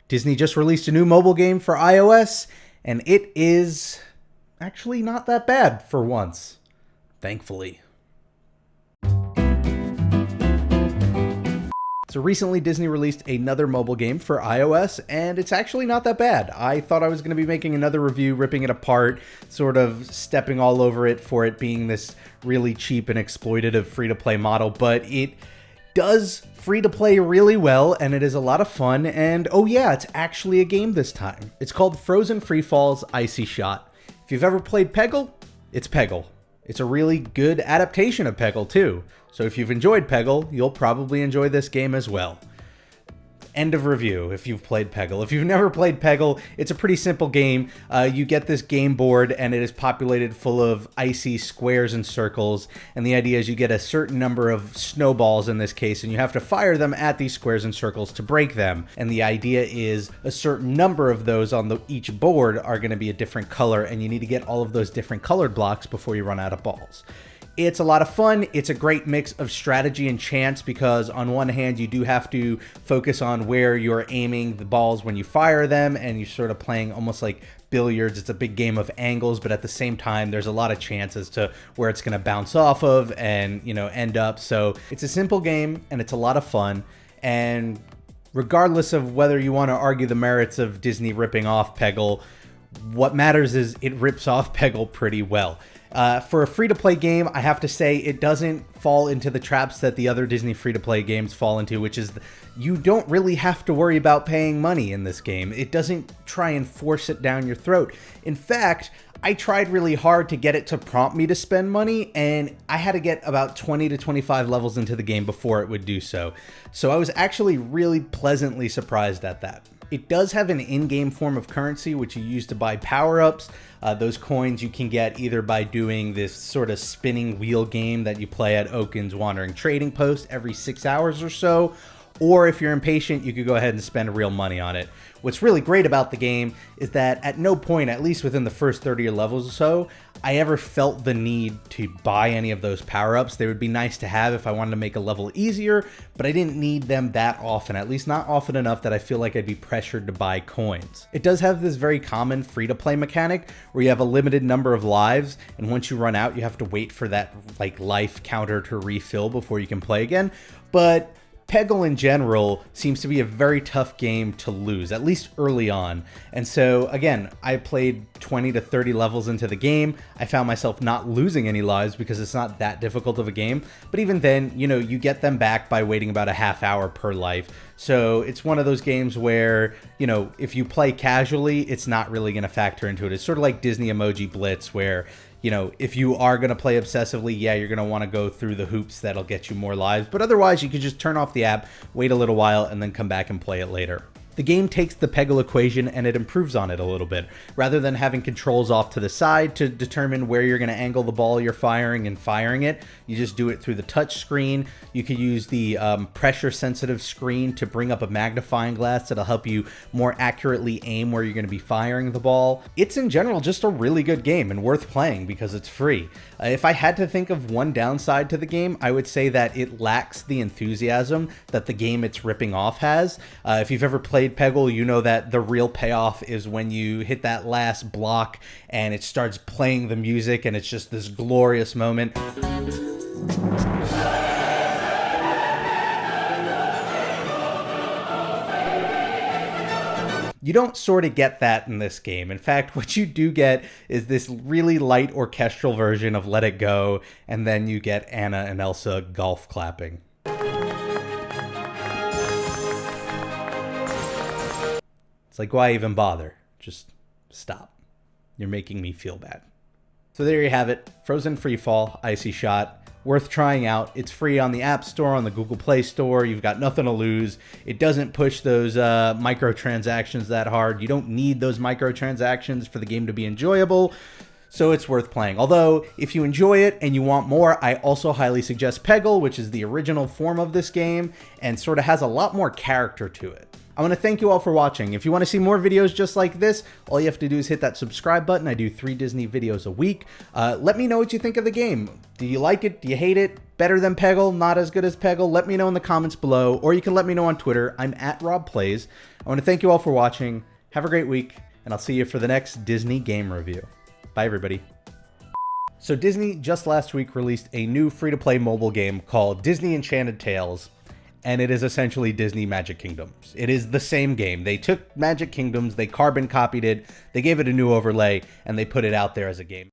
Disney just released a new mobile game for iOS, and it is actually not that bad for once, thankfully. So recently Disney released another mobile game for iOS, and it's actually not that bad. I thought I was going to be making another review, ripping it apart, sort of stepping all over it for it being this really cheap and exploitative free-to-play model, but it does free-to-play really well, and it is a lot of fun, and oh yeah, it's actually a game this time. It's called Frozen Free Fall's Icy Shot. If you've ever played Peggle, it's Peggle. It's a really good adaptation of Peggle too. So if you've enjoyed Peggle, you'll probably enjoy this game as well. End of review if you've played Peggle. If you've never played Peggle, it's a pretty simple game. You get this game board and it is populated full of icy squares and circles. And the idea is you get a certain number of snowballs in this case, and you have to fire them at these squares and circles to break them. And the idea is a certain number of those on each board are going to be a different color, and you need to get all of those different colored blocks before you run out of balls. It's a lot of fun. It's a great mix of strategy and chance because on one hand, you do have to focus on where you're aiming the balls when you fire them, and you're sort of playing almost like billiards. It's a big game of angles, but at the same time, there's a lot of chances to where it's going to bounce off of and, you know, end up. So it's a simple game and it's a lot of fun. And regardless of whether you want to argue the merits of Disney ripping off Peggle, what matters is it rips off Peggle pretty well. For a free-to-play game, I have to say it doesn't fall into the traps that the other Disney free-to-play games fall into, which is you don't really have to worry about paying money in this game. It doesn't try and force it down your throat. In fact, I tried really hard to get it to prompt me to spend money, and I had to get about 20 to 25 levels into the game before it would do so. So I was actually really pleasantly surprised at that. It does have an in-game form of currency, which you use to buy power-ups. Those coins you can get either by doing this sort of spinning wheel game that you play at Oaken's Wandering Trading Post every 6 hours or so, or if you're impatient, you could go ahead and spend real money on it. What's really great about the game is that at no point, at least within the first 30 levels or so, I ever felt the need to buy any of those power-ups. They would be nice to have if I wanted to make a level easier, but I didn't need them that often, at least not often enough that I feel like I'd be pressured to buy coins. It does have this very common free-to-play mechanic where you have a limited number of lives, and once you run out, you have to wait for that life counter to refill before you can play again. But Peggle in general seems to be a very tough game to lose, at least early on. And so again, I played 20 to 30 levels into the game. I found myself not losing any lives because it's not that difficult of a game. But even then, you know, you get them back by waiting about a half hour per life. So it's one of those games where, you know, if you play casually, it's not really going to factor into it. It's sort of like Disney Emoji Blitz where, you know, if you are going to play obsessively, yeah, you're going to want to go through the hoops that'll get you more lives. But otherwise, you could just turn off the app, wait a little while, and then come back and play it later. The game takes the Peggle equation and it improves on it a little bit. Rather than having controls off to the side to determine where you're going to angle the ball you're firing and firing it, you just do it through the touch screen. You could use the pressure sensitive screen to bring up a magnifying glass that'll help you more accurately aim where you're going to be firing the ball. It's in general just a really good game and worth playing because it's free. If I had to think of one downside to the game, I would say that it lacks the enthusiasm that the game it's ripping off has. If you've ever played Peggle, you know that the real payoff is when you hit that last block and it starts playing the music and it's just this glorious moment. You don't sort of get that in this game. In fact, what you do get is this really light orchestral version of Let It Go, and then you get Anna and Elsa golf clapping. It's like, why even bother? Just stop. You're making me feel bad. So there you have it. Frozen Free Fall, Icy Shot. Worth trying out. It's free on the App Store, on the Google Play Store. You've got nothing to lose. It doesn't push those microtransactions that hard. You don't need those microtransactions for the game to be enjoyable. So it's worth playing. Although, if you enjoy it and you want more, I also highly suggest Peggle, which is the original form of this game and sort of has a lot more character to it. I want to thank you all for watching. If you want to see more videos just like this, all you have to do is hit that subscribe button. I do 3 Disney videos a week. Let me know what you think of the game. Do you like it? Do you hate it? Better than Peggle? Not as good as Peggle? Let me know in the comments below, or you can let me know on Twitter. I'm at RobPlays. I want to thank you all for watching. Have a great week, and I'll see you for the next Disney game review. Bye, everybody. So Disney just last week released a new free-to-play mobile game called Disney Enchanted Tales, and it is essentially Disney Magic Kingdoms. It is the same game. They took Magic Kingdoms, they carbon copied it, they gave it a new overlay, and they put it out there as a game.